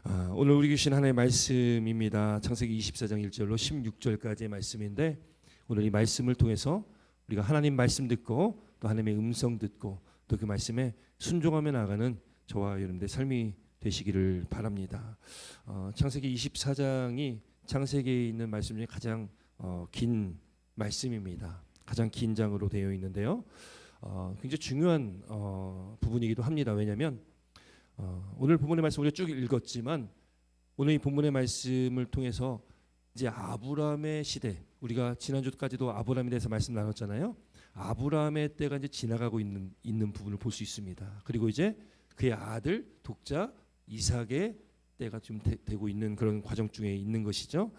오늘 우리 주신 하나님의 말씀입니다. 창세기 24장 1절로 16절까지의 말씀인데, 오늘 이 말씀을 통해서 우리가 하나님 말씀 듣고 또 하나님의 음성 듣고 또 그 말씀에 순종하며 나가는 저와 여러분들의 삶이 되시기를 바랍니다. 창세기 24장이 창세기에 있는 말씀 중에 가장 긴 말씀입니다. 가장 긴 장으로 되어 있는데요. 굉장히 중요한 부분이기도 합니다. 왜냐하면 오늘 본문의 말씀 우리가 쭉 읽었지만, 오늘 이 본문의 말씀을 통해서 이제 아브라함의 시대, 우리가 지난주까지도 아브라함에 대해서 말씀 나눴잖아요. 아브라함의 때가 이제 지나가고 있는 부분을 볼 수 있습니다. 그리고 이제 그의 아들 독자 이삭의 때가 좀 되고 있는 그런 과정 중에 있는 것이죠.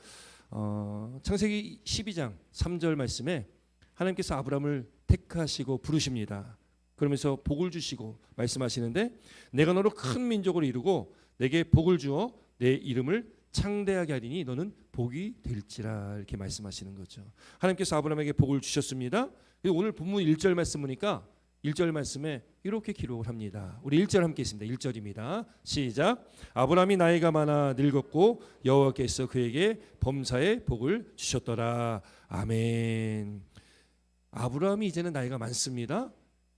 창세기 12장 3절 말씀에 하나님께서 아브라함을 택하시고 부르십니다. 그러면서 복을 주시고 말씀하시는데, 내가 너로 큰 민족을 이루고 내게 복을 주어 내 이름을 창대하게 하리니 너는 복이 될지라, 이렇게 말씀하시는 거죠. 하나님께서 아브라함에게 복을 주셨습니다. 오늘 본문 1절 말씀 보니까 1절 말씀에 이렇게 기록을 합니다. 우리 1절 함께 있습니다. 1절입니다. 시작. 아브라함이 나이가 많아 늙었고 여호와께서 그에게 범사의 복을 주셨더라. 아멘. 아브라함이 이제는 나이가 많습니다.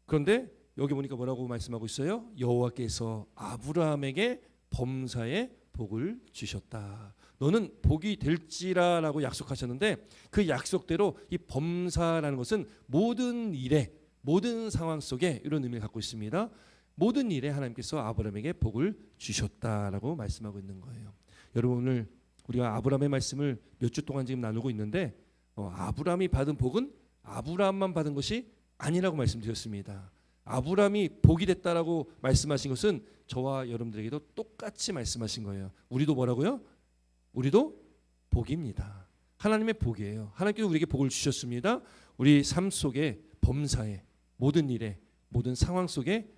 그런데 여기 보니까 뭐라고 말씀하고 있어요? 여호와께서 아브라함에게 범사의 복을 주셨다. 너는 복이 될지라라고 약속하셨는데, 그 약속대로 이 범사라는 것은 모든 일에, 모든 상황 속에 이런 의미를 갖고 있습니다. 모든 일에 하나님께서 아브라함에게 복을 주셨다라고 말씀하고 있는 거예요. 여러분, 오늘 우리가 아브라함의 말씀을 몇 주 동안 지금 나누고 있는데, 아브라함이 받은 복은 아브라함만 받은 것이 아니라고 말씀드렸습니다. 아브라함이 복이 됐다라고 말씀하신 것은 저와 여러분들에게도 똑같이 말씀하신 거예요. 우리도 뭐라고요? 우리도 복입니다. 하나님의 복이에요. 하나님께서 우리에게 복을 주셨습니다. 우리 삶 속에 범사에, 모든 일에, 모든 상황 속에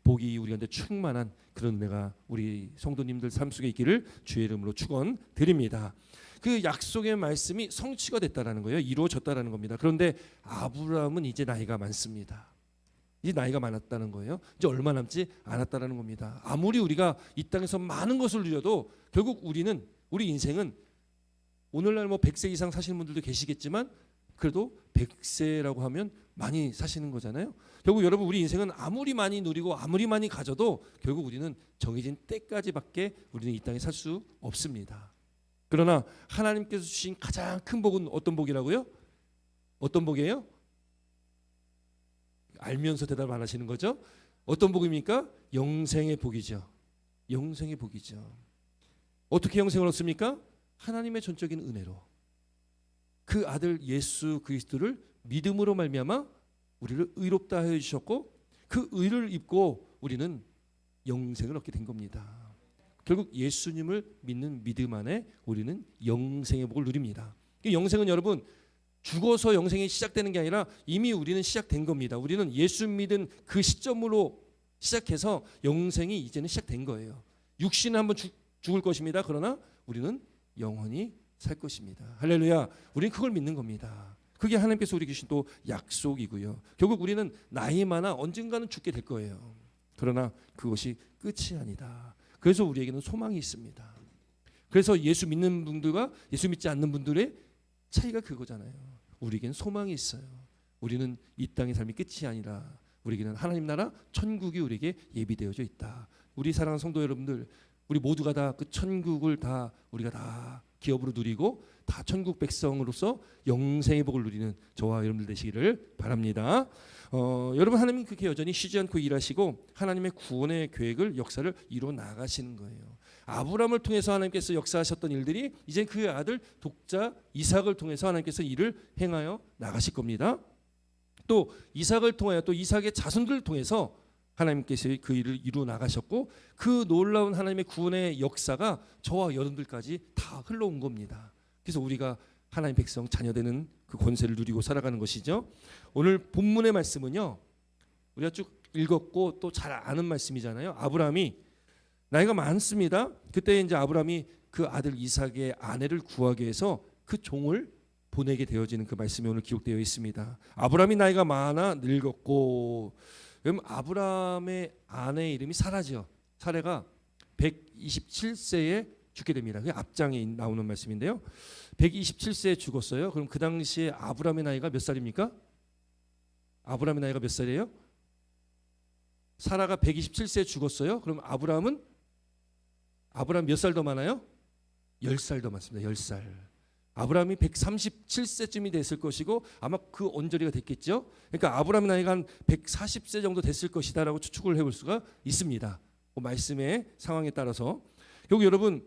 복이 우리한테 충만한 그런 은혜가 우리 성도님들 삶 속에 있기를 주의 이름으로 축원드립니다. 그 약속의 말씀이 성취가 됐다라는 거예요. 이루어졌다라는 겁니다. 그런데 아브라함은 이제 나이가 많습니다. 이제 나이가 많았다는 거예요. 이제 얼마 남지 않았다라는 겁니다. 아무리 우리가 이 땅에서 많은 것을 누려도 결국 우리 인생은, 오늘날 100세 이상 사시는 분들도 계시겠지만 그래도 100세라고 하면 많이 사시는 거잖아요. 결국 여러분, 우리 인생은 아무리 많이 누리고 아무리 많이 가져도 결국 우리는 정해진 때까지밖에 우리는 이 땅에 살 수 없습니다. 그러나 하나님께서 주신 가장 큰 복은 어떤 복이라고요? 어떤 복이에요? 알면서 대답 안 하시는 거죠? 어떤 복입니까? 영생의 복이죠. 영생의 복이죠. 어떻게 영생을 얻습니까? 하나님의 전적인 은혜로, 그 아들 예수 그리스도를 믿음으로 말미암아 우리를 의롭다 해 주셨고, 그 의를 입고 우리는 영생을 얻게 된 겁니다. 결국 예수님을 믿는 믿음 안에 우리는 영생의 복을 누립니다. 영생은 여러분, 죽어서 영생이 시작되는 게 아니라 이미 우리는 시작된 겁니다. 우리는 예수 믿은 그 시점으로 시작해서 영생이 이제는 시작된 거예요. 육신은 한번 죽을 것입니다. 그러나 우리는 영원히 살 것입니다. 할렐루야. 우리는 그걸 믿는 겁니다. 그게 하나님께서 우리 주신 또 약속이고요. 결국 우리는 나이 많아 언젠가는 죽게 될 거예요. 그러나 그것이 끝이 아니다. 그래서 우리에게는 소망이 있습니다. 그래서 예수 믿는 분들과 예수 믿지 않는 분들의 차이가 그거잖아요. 우리에게는 소망이 있어요. 우리는 이 땅의 삶이 끝이 아니라 우리에게는 하나님 나라 천국이 우리에게 예비되어져 있다. 우리 사랑하는 성도 여러분들, 우리 모두가 다 그 천국을 다 우리가 다 기업으로 누리고 다 천국 백성으로서 영생의 복을 누리는 저와 여러분들 되시기를 바랍니다. 여러분, 하나님은 그렇게 여전히 쉬지 않고 일하시고 하나님의 구원의 계획을, 역사를 이루어 나가시는 거예요. 아브라함을 통해서 하나님께서 역사하셨던 일들이 이제 그 아들 독자 이삭을 통해서 하나님께서 일을 행하여 나가실 겁니다. 또 이삭을 통하여 또 이삭의 자손들을 통해서 하나님께서 그 일을 이루어 나가셨고, 그 놀라운 하나님의 구원의 역사가 저와 여러분들까지 다 흘러온 겁니다. 그래서 우리가 하나님 백성 자녀되는 그 권세를 누리고 살아가는 것이죠. 오늘 본문의 말씀은요, 우리가 쭉 읽었고 또 잘 아는 말씀이잖아요. 아브라함이 나이가 많습니다. 그때 이제 아브라함이 그 아들 이삭의 아내를 구하기 위해서 그 종을 보내게 되어지는 그 말씀이 오늘 기록되어 있습니다. 아브라함이 나이가 많아 늙었고, 그럼 아브라함의 아내의 이름이 사라죠. 사례가 127세에 죽게 됩니다. 그게 앞장에 나오는 말씀인데요. 127세에 죽었어요. 그럼 그 당시에 아브라함의 나이가 몇 살입니까? 아브라함의 나이가 몇 살이에요? 사라가 127세에 죽었어요. 그럼 아브라함 몇 살 더 많아요? 10살 더 많습니다. 10살. 아브라함이 137세쯤이 됐을 것이고 아마 그 언저리가 됐겠죠. 그러니까 아브라함의 나이가 한 140세 정도 됐을 것이다라고 추측을 해볼 수가 있습니다. 그 말씀의 상황에 따라서. 결국 여러분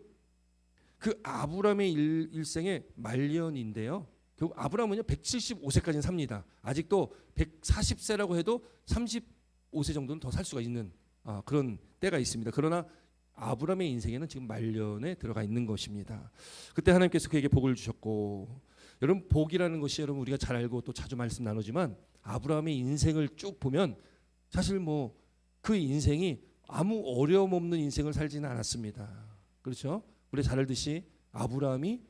그 아브라함의 일생의 말년인데요. 결국 아브라함은요 175세까지는 삽니다. 아직도 140세라고 해도 35세 정도는 더 살 수가 있는 그런 때가 있습니다. 그러나 아브라함의 인생에는 지금 말년에 들어가 있는 것입니다. 그때 하나님께서 그에게 복을 주셨고, 여러분 복이라는 것이 여러분 우리가 잘 알고 또 자주 말씀 나누지만 아브라함의 인생을 쭉 보면 사실 뭐 그 인생이 아무 어려움 없는 인생을 살지는 않았습니다. 그렇죠? 우리 잘 알듯이 아브라함이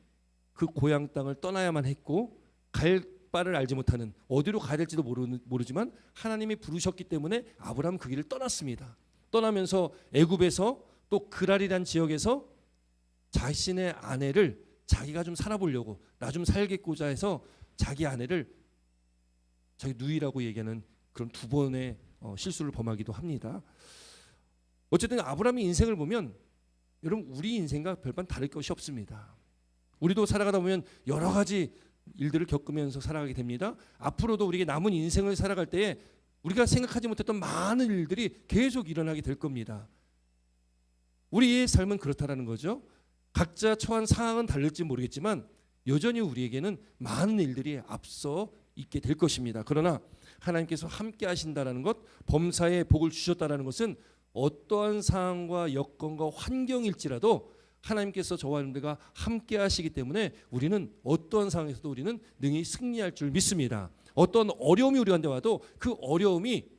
그 고향 땅을 떠나야만 했고 갈 바를 알지 못하는, 어디로 가야 될지도 모르지만 하나님이 부르셨기 때문에 아브라함은 그 길을 떠났습니다. 떠나면서 애굽에서 또 그랄이란 지역에서 자신의 아내를 자기가 좀 살아보려고, 나 좀 살겠고자 해서 자기 아내를 자기 누이라고 얘기하는 그런 두 번의 실수를 범하기도 합니다. 어쨌든 아브라함의 인생을 보면 여러분 우리 인생과 별반 다를 것이 없습니다. 우리도 살아가다 보면 여러 가지 일들을 겪으면서 살아가게 됩니다. 앞으로도 우리에게 남은 인생을 살아갈 때에 우리가 생각하지 못했던 많은 일들이 계속 일어나게 될 겁니다. 우리의 삶은 그렇다라는 거죠. 각자 처한 상황은 다를지 모르겠지만 여전히 우리에게는 많은 일들이 앞서 있게 될 것입니다. 그러나 하나님께서 함께 하신다라는 것, 범사에 복을 주셨다라는 것은 어떠한 상황과 여건과 환경일지라도 하나님께서 저와 여러분들과 함께 하시기 때문에 우리는 어떠한 상황에서도 우리는 능히 승리할 줄 믿습니다. 어떤 어려움이 우리 가운데 와도 그 어려움이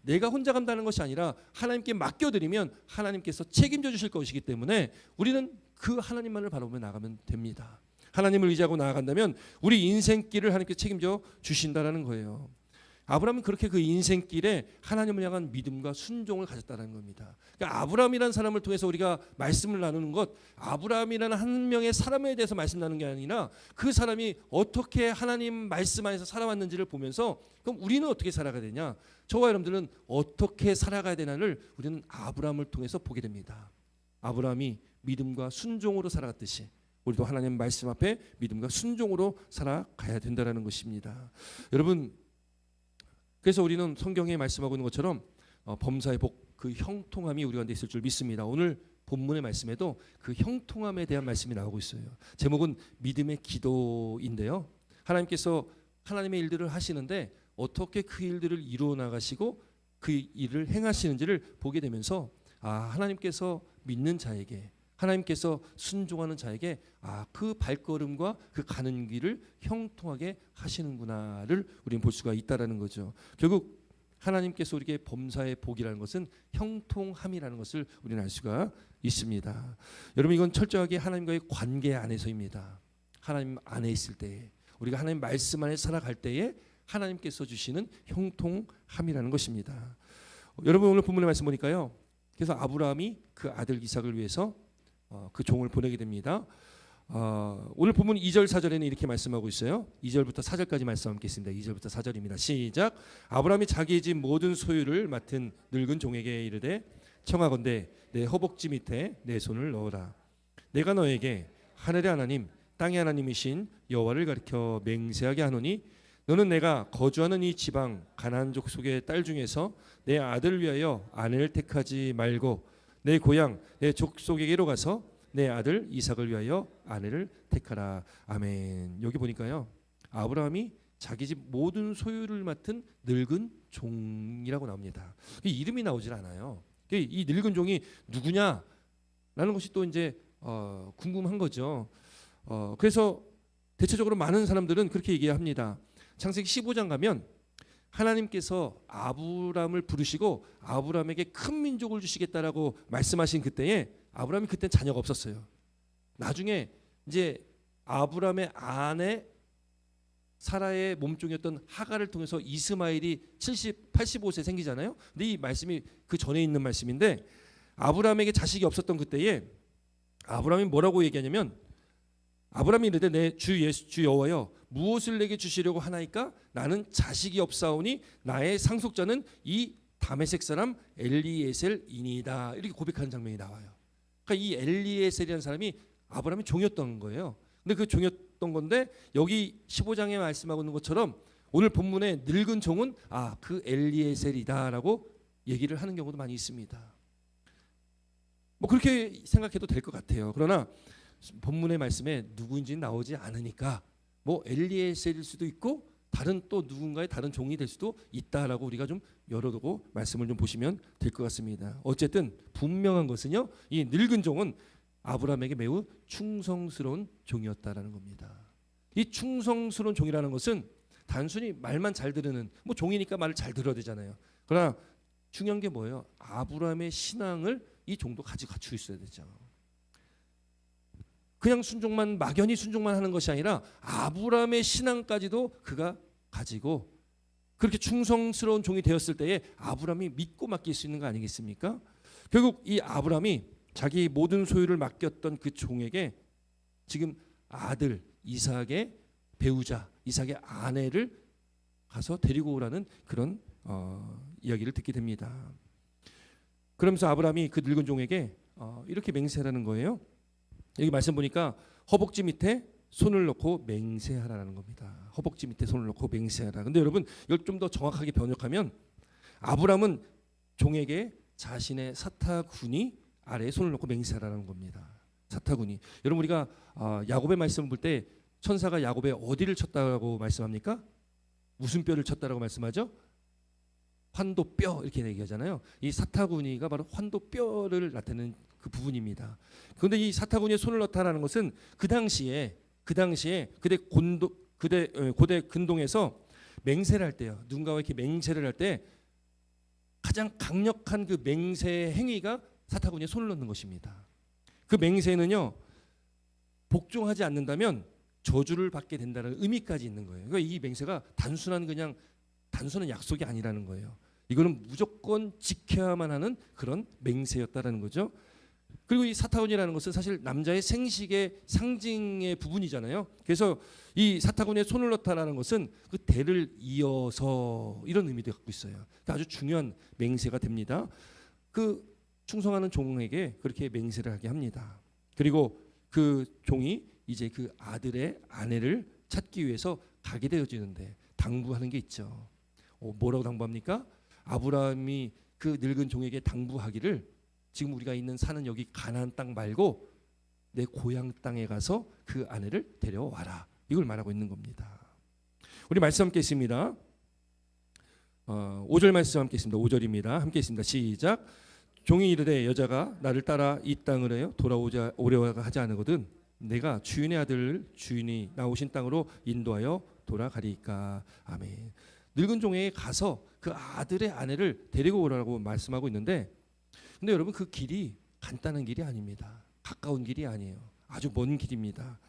내가 혼자 간다는 것이 아니라 하나님께 맡겨드리면 하나님께서 책임져 주실 것이기 때문에 우리는 그 하나님만을 바라보며 나가면 됩니다. 하나님을 의지하고 나아간다면 우리 인생길을 하나님께 책임져 주신다라는 거예요. 아브라함은 그렇게 그 인생길에 하나님을 향한 믿음과 순종을 가졌다는 겁니다. 그러니까 아브라함이라는 사람을 통해서 우리가 말씀을 나누는 것, 아브라함이라는 한 명의 사람에 대해서 말씀 나누는 게 아니라 그 사람이 어떻게 하나님 말씀 안에서 살아왔는지를 보면서 그럼 우리는 어떻게 살아가야 되냐, 저와 여러분들은 어떻게 살아가야 되나를 우리는 아브라함을 통해서 보게 됩니다. 아브라함이 믿음과 순종으로 살아갔듯이 우리도 하나님 말씀 앞에 믿음과 순종으로 살아가야 된다는 것입니다. 여러분, 그래서 우리는 성경에 말씀하고 있는 것처럼 범사의 복, 그 형통함이 우리 가운데 있을 줄 믿습니다. 오늘 본문의 말씀에도 그 형통함에 대한 말씀이 나오고 있어요. 제목은 믿음의 기도인데요. 하나님께서 하나님의 일들을 하시는데 어떻게 그 일들을 이루어 나가시고 그 일을 행하시는지를 보게 되면서 하나님께서 믿는 자에게, 하나님께서 순종하는 자에게 그 발걸음과 그 가는 길을 형통하게 하시는구나를 우리는 볼 수가 있다라는 거죠. 결국 하나님께서 우리에게 범사의 복이라는 것은 형통함이라는 것을 우리는 알 수가 있습니다. 여러분, 이건 철저하게 하나님과의 관계 안에서입니다. 하나님 안에 있을 때에, 우리가 하나님 말씀 안에 살아갈 때에 하나님께서 주시는 형통함이라는 것입니다. 여러분, 오늘 본문의 말씀 보니까요, 그래서 아브라함이 그 아들 이삭을 위해서 그 종을 보내게 됩니다. 오늘 본문 2절 4절에는 이렇게 말씀하고 있어요. 2절부터 4절까지 말씀 함께 있습니다. 2절부터 4절입니다. 시작. 아브라함이 자기의 집 모든 소유를 맡은 늙은 종에게 이르되 청하건대 내 허벅지 밑에 내 손을 넣어라. 내가 너에게 하늘의 하나님 땅의 하나님이신 여호와를 가리켜 맹세하게 하노니 너는 내가 거주하는 이 지방 가나안 족속의 딸 중에서 내 아들을 위하여 아내를 택하지 말고 내 고향 내 족속에게로 가서 내 아들 이삭을 위하여 아내를 택하라. 아멘. 여기 보니까요, 아브라함이 자기 집 모든 소유를 맡은 늙은 종이라고 나옵니다. 이름이 나오질 않아요. 이 늙은 종이 누구냐라는 것이 또 이제 궁금한 거죠. 그래서 대체적으로 많은 사람들은 그렇게 얘기합니다. 창세기 15장 가면 하나님께서 아브라함을 부르시고 아브라함에게 큰 민족을 주시겠다라고 말씀하신 그때에 아브라함이 그때 자녀가 없었어요. 나중에 이제 아브라함의 아내 사라의 몸종이었던 하갈을 통해서 이스마엘이 85세 생기잖아요. 근데 이 말씀이 그 전에 있는 말씀인데 아브라함에게 자식이 없었던 그때에 아브라함이 뭐라고 얘기하냐면 아브라함이 이르되 내 주 여호와여 무엇을 내게 주시려고 하나이까 나는 자식이 없사오니 나의 상속자는 이 다메섹 사람 엘리에셀이니이다. 이렇게 고백하는 장면이 나와요. 그러니까 이 엘리에셀이라는 사람이 아브라함의 종이었던 거예요. 근데 그 종이었던 건데 여기 15장에 말씀하고 있는 것처럼 오늘 본문에 늙은 종은 그 엘리에셀이다라고 얘기를 하는 경우도 많이 있습니다. 뭐 그렇게 생각해도 될 것 같아요. 그러나 본문의 말씀에 누구인지는 나오지 않으니까 뭐 엘리에셀일 수도 있고 다른 또 누군가의 다른 종이 될 수도 있다라고 우리가 좀 열어두고 말씀을 좀 보시면 될 것 같습니다. 어쨌든 분명한 것은요, 이 늙은 종은 아브라함에게 매우 충성스러운 종이었다라는 겁니다. 이 충성스러운 종이라는 것은 단순히 말만 잘 들으는 뭐 종이니까 말을 잘 들어야 되잖아요. 그러나 중요한 게 뭐예요? 아브라함의 신앙을 이 종도 갖추고 있어야 되죠. 그냥 순종만 막연히 순종만 하는 것이 아니라 아브라함의 신앙까지도 그가 가지고 그렇게 충성스러운 종이 되었을 때에 아브라함이 믿고 맡길 수 있는 거 아니겠습니까? 결국 이 아브라함이 자기 모든 소유를 맡겼던 그 종에게 지금 아들 이삭의 배우자 이삭의 아내를 가서 데리고 오라는 그런 이야기를 듣게 됩니다. 그러면서 아브라함이 그 늙은 종에게 이렇게 맹세하라는 거예요. 여기 말씀 보니까 허벅지 밑에 손을 넣고 맹세하라는 겁니다. 허벅지 밑에 손을 넣고 맹세하라. 근데 여러분 이걸 좀 더 정확하게 번역하면 아브라함은 종에게 자신의 사타구니 아래에 손을 넣고 맹세하라는 겁니다. 사타구니. 여러분 우리가 야곱의 말씀을 볼 때 천사가 야곱의 어디를 쳤다고 말씀합니까? 무슨 뼈를 쳤다라고 말씀하죠? 환도뼈 이렇게 얘기하잖아요. 이 사타구니가 바로 환도뼈를 나타내는 그 부분입니다. 그런데 이 사타구니에 손을 넣다라는 것은 그 당시에 고대 근동에서 맹세를 할 때요. 누군가와 이렇게 맹세를 할 때 가장 강력한 그 맹세 행위가 사타구니에 손을 넣는 것입니다. 그 맹세는요. 복종하지 않는다면 저주를 받게 된다는 의미까지 있는 거예요. 그러니까 이 맹세가 단순한 약속이 아니라는 거예요. 이거는 무조건 지켜야만 하는 그런 맹세였다라는 거죠. 그리고 이 사타구니라는 것은 사실 남자의 생식의 상징의 부분이잖아요. 그래서 이 사타구니에 손을 넣다라는 것은 그 대를 이어서 이런 의미도 갖고 있어요. 그러니까 아주 중요한 맹세가 됩니다. 그 충성하는 종에게 그렇게 맹세를 하게 합니다. 그리고 그 종이 이제 그 아들의 아내를 찾기 위해서 가게 되어지는데 당부하는 게 있죠. 뭐라고 당부합니까? 아브라함이 그 늙은 종에게 당부하기를 지금 우리가 사는 여기 가나안 땅 말고 내 고향 땅에 가서 그 아내를 데려와라. 이걸 말하고 있는 겁니다. 우리 말씀 함께 있습니다. 5절 말씀 함께 있습니다. 5절입니다. 함께 있습니다. 시작. 종이 이르되 여자가 나를 따라 이 땅을 해요 오려가 하지 않으거든 내가 주인의 아들을 주인이 나오신 땅으로 인도하여 돌아가리까. 아멘. 늙은 종에게 가서 그 아들의 아내를 데리고 오라고 말씀하고 있는데 근데 여러분 그 길이 간단한 길이 아닙니다. 가까운 길이 아니에요. 아주 먼 길입니다.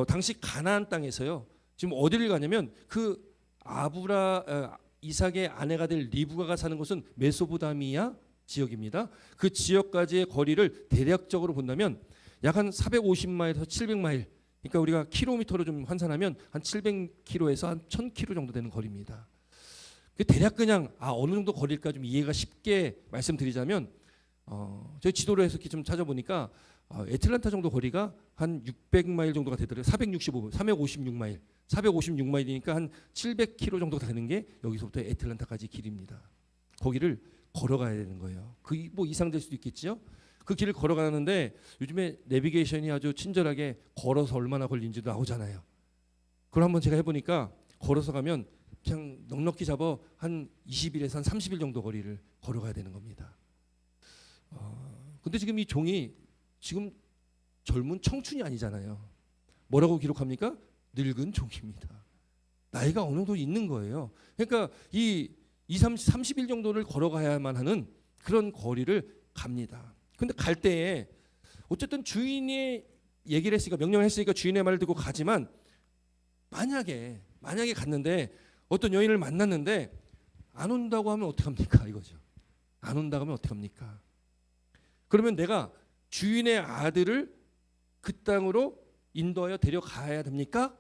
당시 가나안 땅에서요. 지금 어디를 가냐면 그 이삭의 아내가 될 리브가가 사는 곳은 메소포타미아 지역입니다. 그 지역까지의 거리를 대략적으로 본다면 약 한 450마일에서 700마일. 그러니까 우리가 킬로미터로 좀換算하면 한 700km에서 한 1000km 정도 되는 거리입니다. 대략 그냥 어느 정도 거리일까 좀 이해가 쉽게 말씀드리자면 저희 지도로 해서 좀 찾아보니까 애틀란타 정도 거리가 한 600마일 정도가 되더라고요. 356마일. 456마일이니까 한 700km 정도가 되는 게 여기서부터 애틀란타까지 길입니다. 거기를 걸어가야 되는 거예요. 그게 뭐 이상될 수도 있겠죠. 그 길을 걸어가는데 요즘에 내비게이션이 아주 친절하게 걸어서 얼마나 걸린지도 나오잖아요. 그걸 한번 제가 해보니까 걸어서 가면 그냥 넉넉히 잡아 한 20일에서 한 30일 정도 거리를 걸어가야 되는 겁니다. 근데 지금 이 종이 지금 젊은 청춘이 아니잖아요. 뭐라고 기록합니까? 늙은 종입니다. 나이가 어느 정도 있는 거예요. 그러니까 이 30일 정도를 걸어가야만 하는 그런 거리를 갑니다. 근데 갈 때에 어쨌든 주인이 얘기를 했으니까 명령을 했으니까 주인의 말을 듣고 가지만 만약에 갔는데 어떤 여인을 만났는데 안 온다고 하면 어떡합니까? 이거죠. 안 온다고 하면 어떡합니까? 그러면 내가 주인의 아들을 그 땅으로 인도하여 데려가야 됩니까?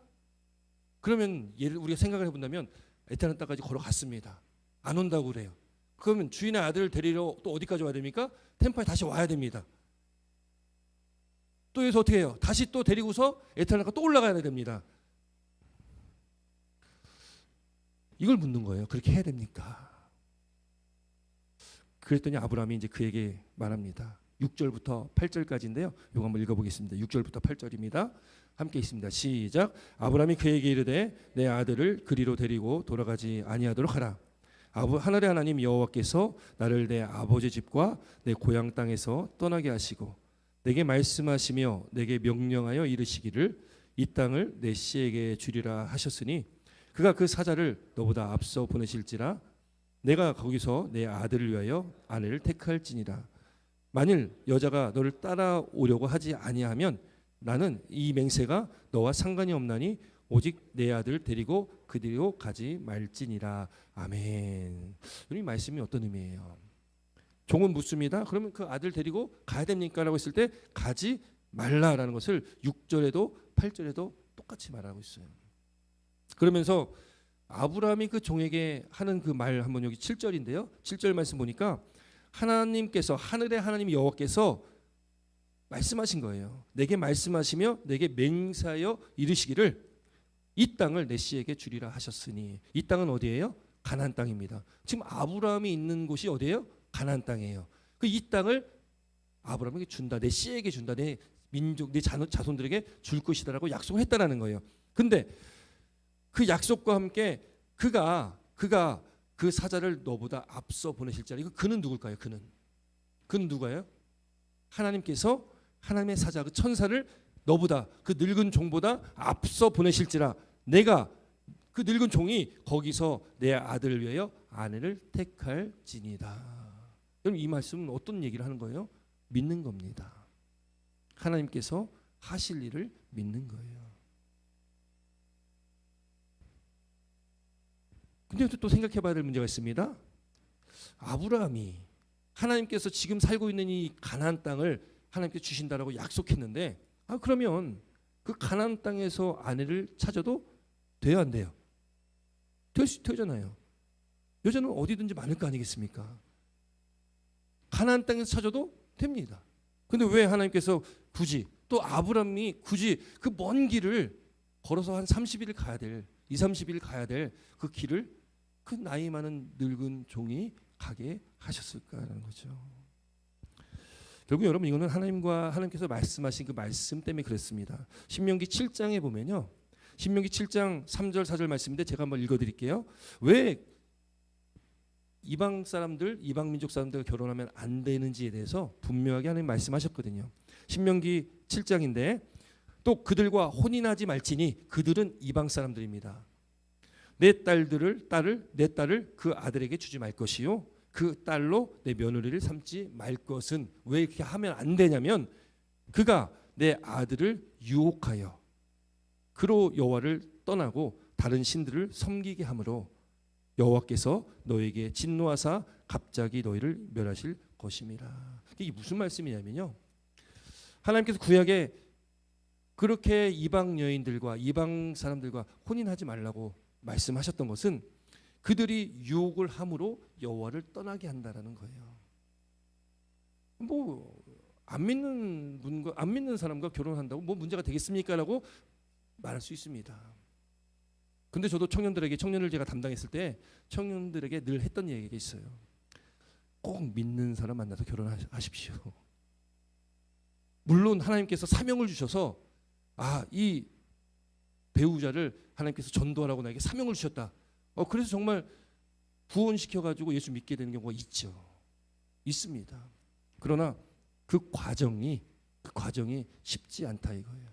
그러면 예를 우리가 생각을 해본다면 에타는 땅까지 걸어갔습니다. 안 온다고 그래요. 그러면 주인의 아들을 데리러 또 어디까지 와야 됩니까? 템파에 다시 와야 됩니다. 또 여기서 어떻게 해요? 다시 또 데리고서 에타나가 또 올라가야 됩니다. 이걸 묻는 거예요. 그렇게 해야 됩니까? 그랬더니 아브라함이 이제 그에게 말합니다. 6절부터 8절까지인데요. 이거 한번 읽어보겠습니다. 6절부터 8절입니다. 함께 있습니다. 시작. 아브라함이 그에게 이르되 내 아들을 그리로 데리고 돌아가지 아니하도록 하라. 하늘의 하나님 여호와께서 나를 내 아버지 집과 내 고향 땅에서 떠나게 하시고 내게 말씀하시며 내게 명령하여 이르시기를 이 땅을 내 씨에게 주리라 하셨으니 그가 그 사자를 너보다 앞서 보내실지라 내가 거기서 내 아들을 위하여 아내를 택할지니라. 만일 여자가 너를 따라오려고 하지 아니하면 나는 이 맹세가 너와 상관이 없나니 오직 내 아들을 데리고 그리로 가지 말지니라. 아멘. 이 말씀이 어떤 의미예요? 종은 묻습니다. 그러면 그 아들 데리고 가야 됩니까? 라고 했을 때 가지 말라라는 것을 6절에도 8절에도 똑같이 말하고 있어요. 그러면서 아브라함이 그 종에게 하는 그 말 한번 여기 7절인데요. 7절 말씀 보니까 하나님께서 하늘의 하나님 여호와께서 말씀하신 거예요. 내게 말씀하시며 내게 맹세하여 이르시기를 이 땅을 내 씨에게 주리라 하셨으니 이 땅은 어디예요? 가나안 땅입니다. 지금 아브라함이 있는 곳이 어디예요? 가나안 땅이에요. 그 이 땅을 아브라함에게 준다. 내 씨에게 준다. 내 민족, 내 자손들에게 줄 것이다라고 약속을 했다라는 거예요. 근데 그 약속과 함께 그가 그 사자를 너보다 앞서 보내실 자라. 이거 그는 누굴까요? 그는 누가요? 하나님께서 하나님의 사자 그 천사를 너보다 그 늙은 종보다 앞서 보내실지라 내가 그 늙은 종이 거기서 내 아들을 위하여 아내를 택할지니라. 여러분 이 말씀은 어떤 얘기를 하는 거예요? 믿는 겁니다. 하나님께서 하실 일을 믿는 거예요. 근데 또 생각해 봐야 될 문제가 있습니다. 아브라함이 하나님께서 지금 살고 있는 이 가나안 땅을 하나님께 주신다라고 약속했는데 그러면 그 가나안 땅에서 아내를 찾아도 돼요, 안 돼요? 되잖아요. 여자는 어디든지 많을 거 아니겠습니까? 가나안 땅에서 찾아도 됩니다. 근데 왜 하나님께서 굳이 또 아브라함이 굳이 그 먼 길을 걸어서 한 30일 가야 될 2, 30일 가야 될 그 길을 그 나이 많은 늙은 종이 가게 하셨을까라는 거죠. 결국 여러분 이거는 하나님께서 말씀하신 그 말씀 때문에 그랬습니다. 신명기 7장에 보면요. 신명기 7장 3절 4절 말씀인데 제가 한번 읽어드릴게요. 왜 이방 민족 사람들과 결혼하면 안 되는지에 대해서 분명하게 하나님 말씀하셨거든요. 신명기 7장인데 또 그들과 혼인하지 말지니 그들은 이방 사람들입니다. 내 딸을 그 아들에게 주지 말 것이요 그 딸로 내 며느리를 삼지 말 것은 왜 이렇게 하면 안 되냐면 그가 내 아들을 유혹하여 그로 여호와를 떠나고 다른 신들을 섬기게 함으로 여호와께서 너에게 진노하사 갑자기 너희를 멸하실 것임이라. 이게 무슨 말씀이냐면요. 하나님께서 구약에 그렇게 이방 여인들과 이방 사람들과 혼인하지 말라고 말씀하셨던 것은 그들이 유혹을 함으로 여호와를 떠나게 한다라는 거예요. 안 믿는 사람과 결혼한다고 뭐 문제가 되겠습니까라고 말할 수 있습니다. 근데 저도 청년을 제가 담당했을 때 청년들에게 늘 했던 얘기가 있어요. 꼭 믿는 사람 만나서 결혼하십시오. 물론 하나님께서 사명을 주셔서 이 배우자를 하나님께서 전도하라고 나에게 사명을 주셨다. 그래서 정말 구원시켜가지고 예수 믿게 되는 경우가 있습니다. 그러나 그 과정이 쉽지 않다 이거예요.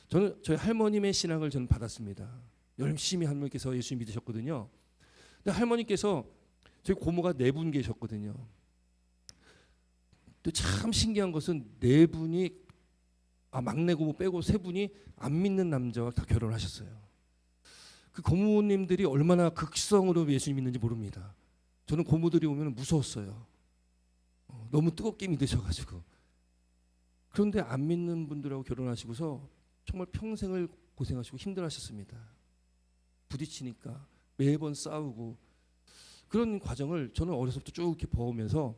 저는 저희 할머님의 신앙을 저는 받았습니다. 열심히 할머니께서 예수 믿으셨거든요. 근데 할머니께서 저희 고모가 4분 계셨거든요. 또 참 신기한 것은 4분이 막내 고모 빼고 3분이 안 믿는 남자와 다 결혼하셨어요. 그 고모님들이 얼마나 극성으로 예수 믿는지 모릅니다. 저는 고모들이 오면 무서웠어요. 너무 뜨겁게 믿으셔가지고. 그런데 안 믿는 분들하고 결혼하시고서 정말 평생을 고생하시고 힘들어하셨습니다. 부딪히니까 매번 싸우고 그런 과정을 저는 어려서부터 쭉 이렇게 보면서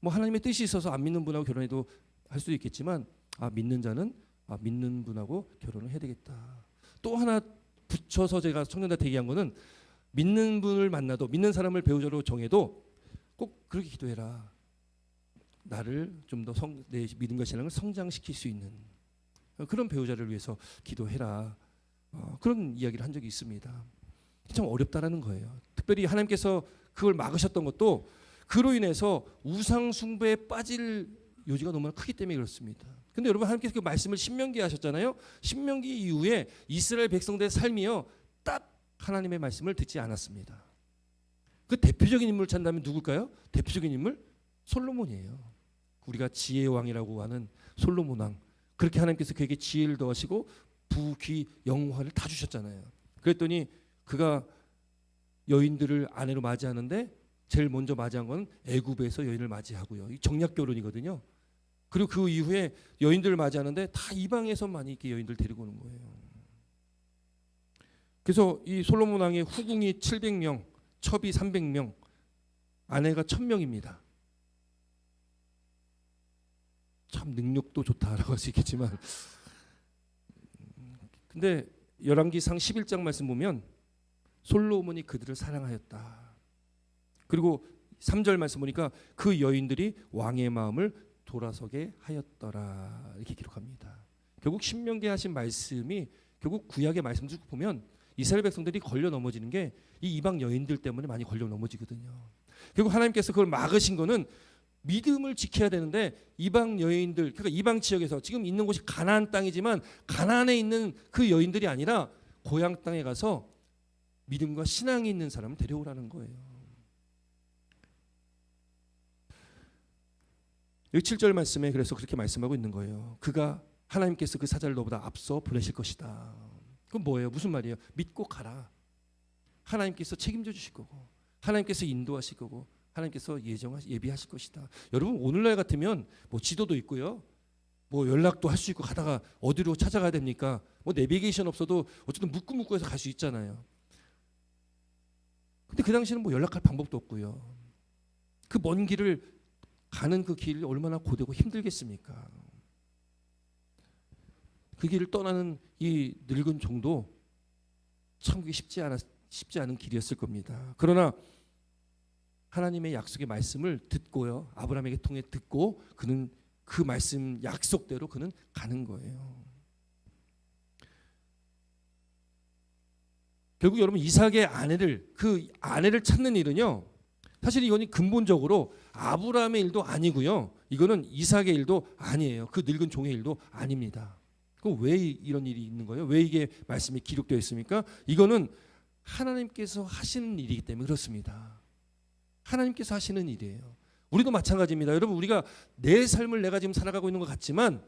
뭐 하나님의 뜻이 있어서 안 믿는 분하고 결혼해도 할 수도 있겠지만 믿는 자는 믿는 분하고 결혼을 해야 되겠다. 또 하나 붙여서 제가 청년들한테 얘기한 거는 믿는 분을 만나도 믿는 사람을 배우자로 정해도 꼭 그렇게 기도해라. 나를 좀 더 내 믿음과 신앙을 성장시킬 수 있는 그런 배우자를 위해서 기도해라. 그런 이야기를 한 적이 있습니다. 참 어렵다라는 거예요. 특별히 하나님께서 그걸 막으셨던 것도 그로 인해서 우상 숭배에 빠질 요지가 너무나 크기 때문에 그렇습니다. 근데 여러분 하나님께서 그 말씀을 신명기에 하셨잖아요. 신명기 이후에 이스라엘 백성들의 삶이요 딱 하나님의 말씀을 듣지 않았습니다. 그 대표적인 인물을 찾는다면 누굴까요? 대표적인 인물 솔로몬이에요. 우리가 지혜의 왕이라고 하는 솔로몬 왕. 그렇게 하나님께서 그에게 지혜를 더하시고 부귀 영화를 다 주셨잖아요. 그랬더니 그가 여인들을 아내로 맞이하는데 제일 먼저 맞이한 건 애굽에서 여인을 맞이하고요. 정략 결혼이거든요. 그리고 그 이후에 여인들을 맞이하는데 다 이방에서 많이 이렇게 여인들 데리고 오는 거예요. 그래서 이 솔로몬 왕의 후궁이 700명, 첩이 300명, 아내가 1000명입니다. 참 능력도 좋다라고 할 수 있겠지만 근데 열왕기상 11장 말씀 보면 솔로몬이 그들을 사랑하였다. 그리고 3절 말씀 보니까 그 여인들이 왕의 마음을 돌아서게 하였더라 이렇게 기록합니다. 결국 신명기에 하신 말씀이 결국 구약의 말씀을 쭉 보면 이스라엘 백성들이 걸려 넘어지는 게 이 이방 여인들 때문에 많이 걸려 넘어지거든요. 결국 하나님께서 그걸 막으신 거는 믿음을 지켜야 되는데 이방 여인들 그러니까 이방 지역에서 지금 있는 곳이 가나안 땅이지만 가나안에 있는 그 여인들이 아니라 고향 땅에 가서 믿음과 신앙이 있는 사람을 데려오라는 거예요. 여기 7절 말씀에 그래서 그렇게 말씀하고 있는 거예요. 그가 하나님께서 그 사자를 너보다 앞서 보내실 것이다. 그건 뭐예요? 무슨 말이에요? 믿고 가라. 하나님께서 책임져 주실 거고 하나님께서 인도하실 거고 하나님께서 예비하실 것이다. 여러분 오늘날 같으면 뭐 지도도 있고요. 뭐 연락도 할 수 있고 가다가 어디로 찾아가야 됩니까? 뭐 내비게이션 없어도 어쨌든 묻고해서 갈 수 있잖아요. 근데 그 당시에는 뭐 연락할 방법도 없고요. 그 먼 길을 가는 그 길이 얼마나 고되고 힘들겠습니까? 그 길을 떠나는 이 늙은 종도 참 그게 쉽지 않은 길이었을 겁니다. 그러나 하나님의 약속의 말씀을 듣고요. 아브라함에게 통해 듣고 그는 그 말씀 약속대로 그는 가는 거예요. 결국 여러분 이삭의 그 아내를 찾는 일은요. 사실 이거는 근본적으로 아브라함의 일도 아니고요. 이거는 이삭의 일도 아니에요. 그 늙은 종의 일도 아닙니다. 그럼 왜 이런 일이 있는 거예요? 왜 이게 말씀이 기록되어 있습니까? 이거는 하나님께서 하시는 일이기 때문에 그렇습니다. 하나님께서 하시는 일이에요. 우리도 마찬가지입니다. 여러분 우리가 내 삶을 내가 지금 살아가고 있는 것 같지만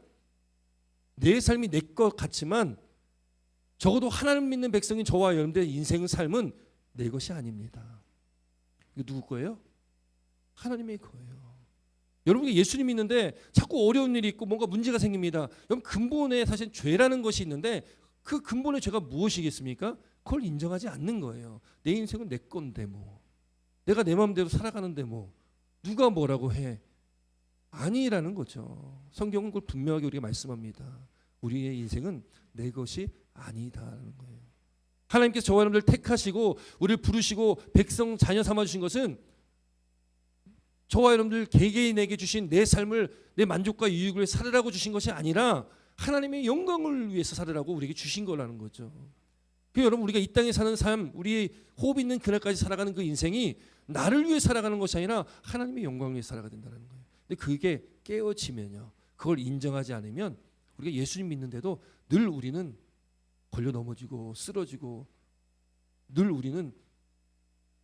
내 삶이 내 것 같지만 적어도 하나님 믿는 백성인 저와 여러분들의 인생의 삶은 내 것이 아닙니다. 이거 누구 거예요? 하나님의 거예요. 여러분이 예수님 믿는데 자꾸 어려운 일이 있고 뭔가 문제가 생깁니다. 여러분 근본에 사실 죄라는 것이 있는데 그 근본의 죄가 무엇이겠습니까? 그걸 인정하지 않는 거예요. 내 인생은 내 건데 뭐 내가 내 마음대로 살아가는데 뭐 누가 뭐라고 해. 아니라는 거죠. 성경은 그걸 분명하게 우리가 말씀합니다. 우리의 인생은 내 것이 아니다라는 거예요. 하나님께서 저와 여러분들 택하시고 우리를 부르시고 백성 자녀 삼아주신 것은 저와 여러분들 개개인에게 주신 내 삶을 내 만족과 유익을 살으라고 주신 것이 아니라 하나님의 영광을 위해서 살으라고 우리에게 주신 거라는 거죠. 그 여러분 우리가 이 땅에 사는 삶, 우리의 호흡 있는 그날까지 살아가는 그 인생이 나를 위해 살아가는 것이 아니라 하나님의 영광을 위해 살아가야 된다는 거예요. 근데 그게 깨어지면요, 그걸 인정하지 않으면 우리가 예수님 믿는데도 늘 우리는 걸려 넘어지고 쓰러지고 늘 우리는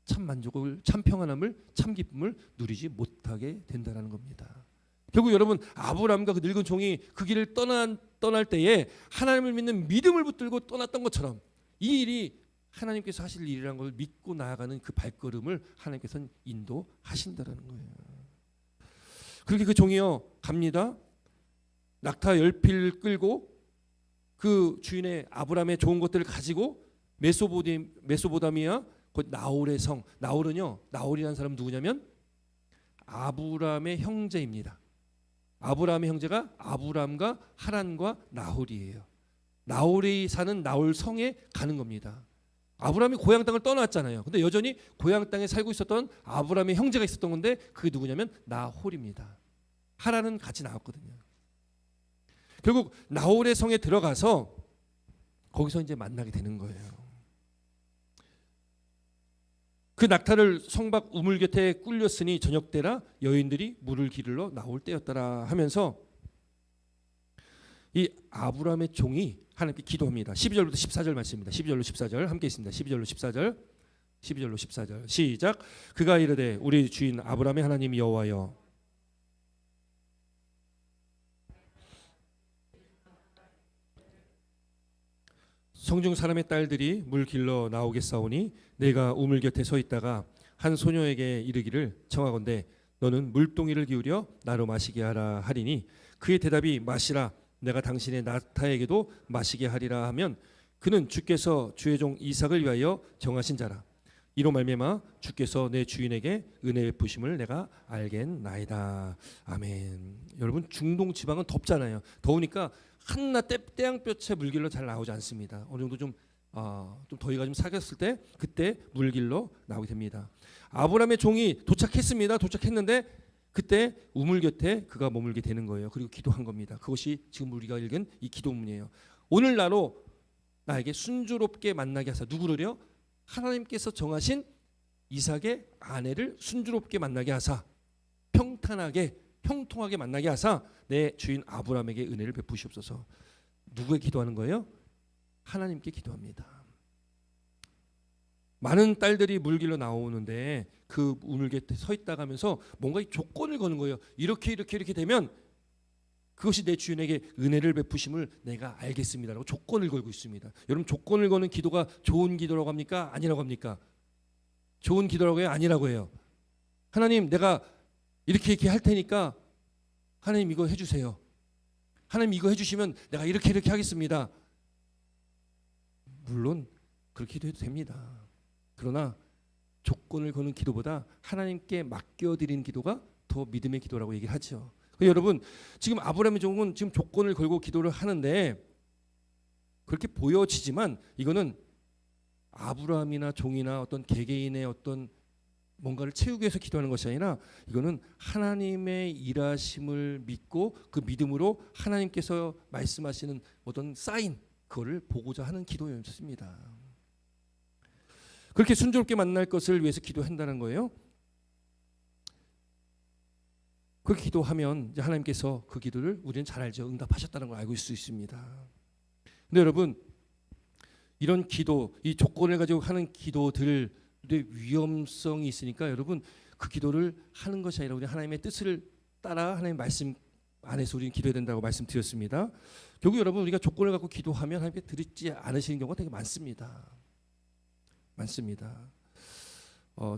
참 만족을, 참 평안함을, 참 기쁨을 누리지 못하게 된다는 겁니다. 결국 여러분 아브라함과 그 늙은 종이 그 길을 떠날 때에 하나님을 믿는 믿음을 붙들고 떠났던 것처럼 이 일이 하나님께서 하실 일이라는 걸 믿고 나아가는 그 발걸음을 하나님께서는 인도하신다는 거예요. 그렇게 그 종이요 갑니다. 낙타 10필을 끌고 그 주인의 아브라함의 좋은 것들을 가지고 메소보다미아 곧 나홀의 성. 나홀은요, 나홀이라는 사람은 누구냐면 아브라함의 형제입니다. 아브라함의 형제가 아브라함과 하란과 나홀이에요. 나홀이 사는 나홀 성에 가는 겁니다. 아브라함이 고향 땅을 떠났잖아요. 근데 여전히 고향 땅에 살고 있었던 아브라함의 형제가 있었던 건데 그게 누구냐면 나홀입니다. 하란은 같이 나왔거든요. 결국 나홀의 성에 들어가서 거기서 이제 만나게 되는 거예요. 그 낙타를 성박 우물 곁에 꿀렸으니 저녁 때라 여인들이 물을 기르러 나올 때였더라 하면서 이 아브라함의 종이 하나님께 기도합니다. 12절부터 14절 말씀입니다. 12절로 14절 함께 있습니다. 12절로 14절 12절로 14절 시작. 그가 이르되 우리 주인 아브라함의 하나님 여호와여 성중 사람의 딸들이 물 길러 나오겠사오니 내가 우물 곁에 서 있다가 한 소녀에게 이르기를 청하건대 너는 물동이를 기울여 나로 마시게 하라 하리니 그의 대답이 마시라 내가 당신의 낙타에게도 마시게 하리라 하면 그는 주께서 주의 종 이삭을 위하여 정하신 자라. 이로 말미암아 주께서 내 주인에게 은혜 베푸심을 내가 알겠나이다. 아멘. 여러분 중동 지방은 덥잖아요. 더우니까 한낮 태양볕에 물길로 잘 나오지 않습니다. 어느 정도 좀 더위가 좀 사겼을 때 그때 물길로 나오게 됩니다. 아브라함의 종이 도착했습니다. 도착했는데 그때 우물 곁에 그가 머물게 되는 거예요. 그리고 기도한 겁니다. 그것이 지금 우리가 읽은 이 기도문이에요. 오늘 나로 나에게 순조롭게 만나게 하사 누구를요? 하나님께서 정하신 이삭의 아내를 순조롭게 만나게 하사 평탄하게 형통하게 만나게 하사 내 주인 아브라함에게 은혜를 베푸시옵소서. 누구에 기도하는 거예요? 하나님께 기도합니다. 많은 딸들이 물길로 나오는데 그 우물 곁에 서 있다가 하면서 뭔가 조건을 거는 거예요. 이렇게 되면 그것이 내 주인에게 은혜를 베푸심을 내가 알겠습니다라고 조건을 걸고 있습니다. 여러분 조건을 거는 기도가 좋은 기도라고 합니까? 아니라고 합니까? 좋은 기도라고 해요? 아니라고 해요? 하나님 내가 이렇게 할 테니까 하나님 이거 해주세요. 하나님 이거 해주시면 내가 이렇게 하겠습니다. 물론 그렇게 해도 됩니다. 그러나 조건을 거는 기도보다 하나님께 맡겨드리는 기도가 더 믿음의 기도라고 얘기를 하죠. 여러분 지금 아브라함의 종은 지금 조건을 걸고 기도를 하는데 그렇게 보여지지만 이거는 아브라함이나 종이나 어떤 개개인의 어떤 뭔가를 채우기 위해서 기도하는 것이 아니라 이거는 하나님의 일하심을 믿고 그 믿음으로 하나님께서 말씀하시는 어떤 사인 그거를 보고자 하는 기도였습니다. 그렇게 순조롭게 만날 것을 위해서 기도한다는 거예요. 그렇게 기도하면 이제 하나님께서 그 기도를 우리는 잘 알죠. 응답하셨다는 걸 알고 있을 수 있습니다. 근데 여러분 이런 기도, 이 조건을 가지고 하는 기도들의 위험성이 있으니까 여러분 그 기도를 하는 것이 아니라 우리 하나님의 뜻을 따라 하나님의 말씀 안에서 우리는 기도해야 된다고 말씀드렸습니다. 결국 여러분 우리가 조건을 갖고 기도하면 하나님께 들으지 않으시는 경우가 되게 많습니다.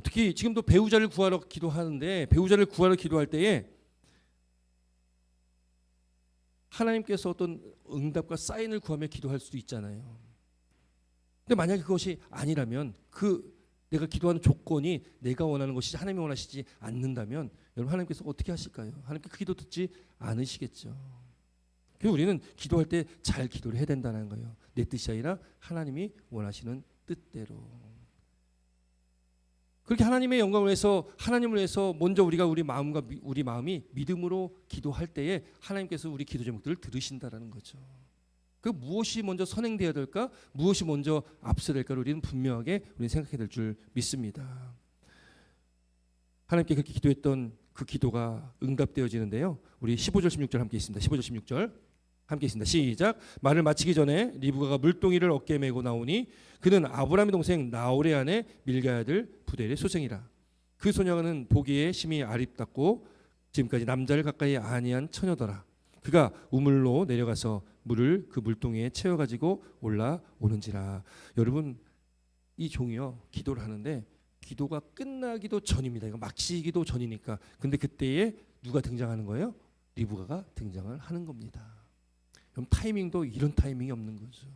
특히 지금도 배우자를 구하러 기도하는데 배우자를 구하러 기도할 때에 하나님께서 어떤 응답과 사인을 구하며 기도할 수도 있잖아요. 근데 만약에 그것이 아니라면 내가 기도하는 조건이 내가 원하는 것이지 하나님이 원하시지 않는다면 여러분 하나님께서 어떻게 하실까요? 하나님께 그 기도 듣지 않으시겠죠. 그래서 우리는 기도할 때 잘 기도를 해야 된다는 거예요. 내 뜻이 아니라 하나님이 원하시는 뜻대로. 그렇게 하나님의 영광을 위해서 하나님을 위해서 먼저 우리 마음이 믿음으로 기도할 때에 하나님께서 우리 기도 제목들을 들으신다라는 거죠. 그 무엇이 먼저 선행되어야 될까? 무엇이 먼저 앞서야 될까를 우리는 분명하게 생각해야 될 줄 믿습니다. 하나님께 그렇게 기도했던 그 기도가 응답되어지는데요. 우리 15절 16절 함께 있습니다. 15절 16절 함께 있습니다. 시작. 말을 마치기 전에 리브가가 물동이를 어깨에 메고 나오니 그는 아브라함의 동생 나홀의 아내 밀가의 아들 부델의 소생이라. 그 소녀는 보기에 심히 아립답고 지금까지 남자를 가까이 아니한 처녀더라. 그가 우물로 내려가서 물을 그 물동이에 채워가지고 올라오는지라. 여러분 이 종이요 기도를 하는데 기도가 끝나기도 전입니다. 이거 막히기도 전이니까. 근데 그때에 누가 등장하는 거예요? 리브가가 등장을 하는 겁니다. 그럼 타이밍도 이런 타이밍이 없는 거죠.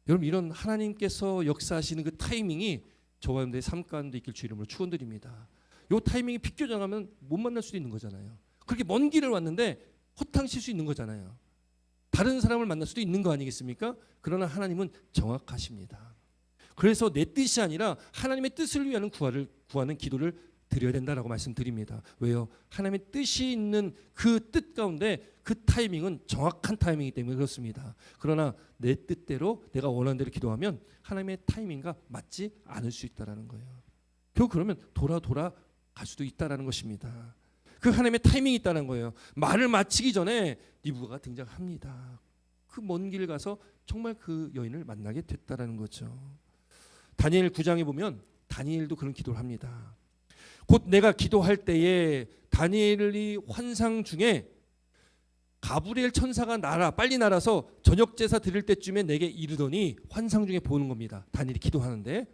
여러분 이런 하나님께서 역사하시는 그 타이밍이 저와 여러분들의 삶 가운데 있길 주 이름으로 축원드립니다. 요 타이밍이 비껴져가면 못 만날 수도 있는 거잖아요. 그렇게 먼 길을 왔는데 허탕칠 수 있는 거잖아요. 다른 사람을 만날 수도 있는 거 아니겠습니까? 그러나 하나님은 정확하십니다. 그래서 내 뜻이 아니라 하나님의 뜻을 위한 구하는 기도를 드려야 된다라고 말씀드립니다. 왜요? 하나님의 뜻이 있는 그 뜻 가운데 그 타이밍은 정확한 타이밍이기 때문에 그렇습니다. 그러나 내 뜻대로 내가 원하는 대로 기도하면 하나님의 타이밍과 맞지 않을 수 있다라는 거예요. 결국 그러면 돌아 갈 수도 있다라는 것입니다. 그 하나님의 타이밍이 있다는 거예요. 말을 마치기 전에 리브가가 등장합니다. 그 먼 길 가서 정말 그 여인을 만나게 됐다라는 거죠. 다니엘 9장에 보면 다니엘도 그런 기도를 합니다. 곧 내가 기도할 때에 다니엘이 환상 중에 가브리엘 천사가 빨리 날아서 저녁 제사 드릴 때쯤에 내게 이르더니 환상 중에 보는 겁니다. 다니엘이 기도하는데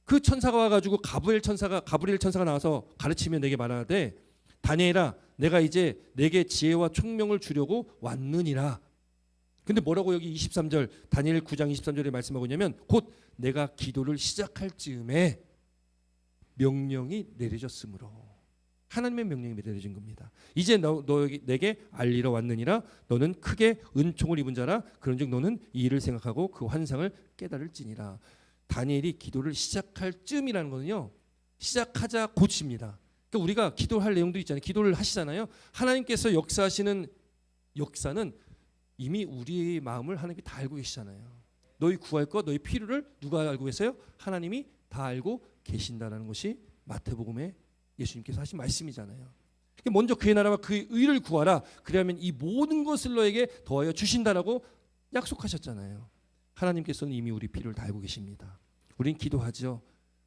그 천사가 와가지고 가브리엘 천사가 나와서 가르치며 내게 말하되 다니엘아 내가 이제 내게 지혜와 총명을 주려고 왔느니라. 근데 뭐라고 여기 23절 다니엘 9장 23절에 말씀하고 있냐면 곧 내가 기도를 시작할 즈음에 명령이 내려졌으므로 하나님의 명령이 내려진 겁니다. 이제 내게 알리러 왔느니라. 너는 크게 은총을 입은 자라. 그런즉 너는 이 일을 생각하고 그 환상을 깨달을지니라. 다니엘이 기도를 시작할 즈음이라는 거는요. 시작하자 곧입니다. 그러니까 우리가 기도할 내용도 있잖아요. 기도를 하시잖아요. 하나님께서 역사하시는 역사는 이미 우리의 마음을 하나님이 다 알고 계시잖아요. 너희 구할 것, 너희 필요를 누가 알고 계세요? 하나님이 다 알고 계신다는 것이 마태복음에 예수님께서 하신 말씀이잖아요. 먼저 그의 나라와 그의 의를 구하라. 그러면 이 모든 것을 너에게 더하여 주신다라고 약속하셨잖아요. 하나님께서는 이미 우리 필요를 다 알고 계십니다. 우린 기도하죠.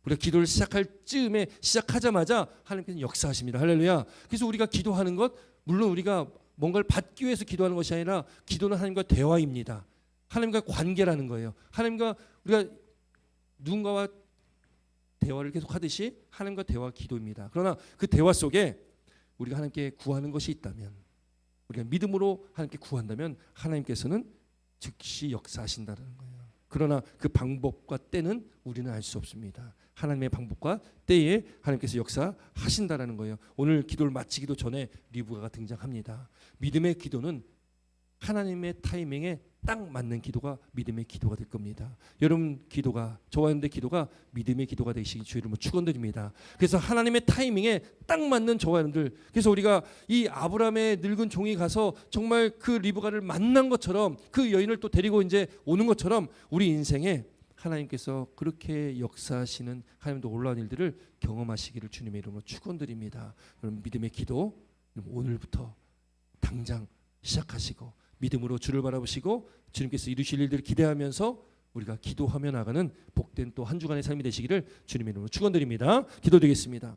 우리가 기도를 시작할 즈음에 시작하자마자 하나님께서는 역사하십니다. 할렐루야. 그래서 우리가 기도하는 것 물론 우리가 뭔가를 받기 위해서 기도하는 것이 아니라 기도는 하나님과 대화입니다. 하나님과 관계라는 거예요. 하나님과 우리가 누군가와 대화를 계속 하듯이 하나님과 대화 기도입니다. 그러나 그 대화 속에 우리가 하나님께 구하는 것이 있다면 우리가 믿음으로 하나님께 구한다면 하나님께서는 즉시 역사하신다는 거예요. 그러나 그 방법과 때는 우리는 알 수 없습니다. 하나님의 방법과 때에 하나님께서 역사하신다라는 거예요. 오늘 기도를 마치기도 전에 리브가가 등장합니다. 믿음의 기도는 하나님의 타이밍에 딱 맞는 기도가 믿음의 기도가 될 겁니다. 여러분 기도가 저와 여러분의 기도가 믿음의 기도가 되시기 주 이름으로 축원드립니다. 그래서 하나님의 타이밍에 딱 맞는 저와 여러분들 그래서 우리가 이 아브라함의 늙은 종이 가서 정말 그 리브가를 만난 것처럼 그 여인을 또 데리고 이제 오는 것처럼 우리 인생에 하나님께서 그렇게 역사하시는 하나님도 놀라운 일들을 경험하시기를 주님의 이름으로 축원드립니다. 여러분 믿음의 기도 오늘부터 당장 시작하시고 믿음으로 주를 바라보시고 주님께서 이루실 일들을 기대하면서 우리가 기도하며 나가는 복된 또 한 주간의 삶이 되시기를 주님의 이름으로 축원드립니다. 기도드리겠습니다.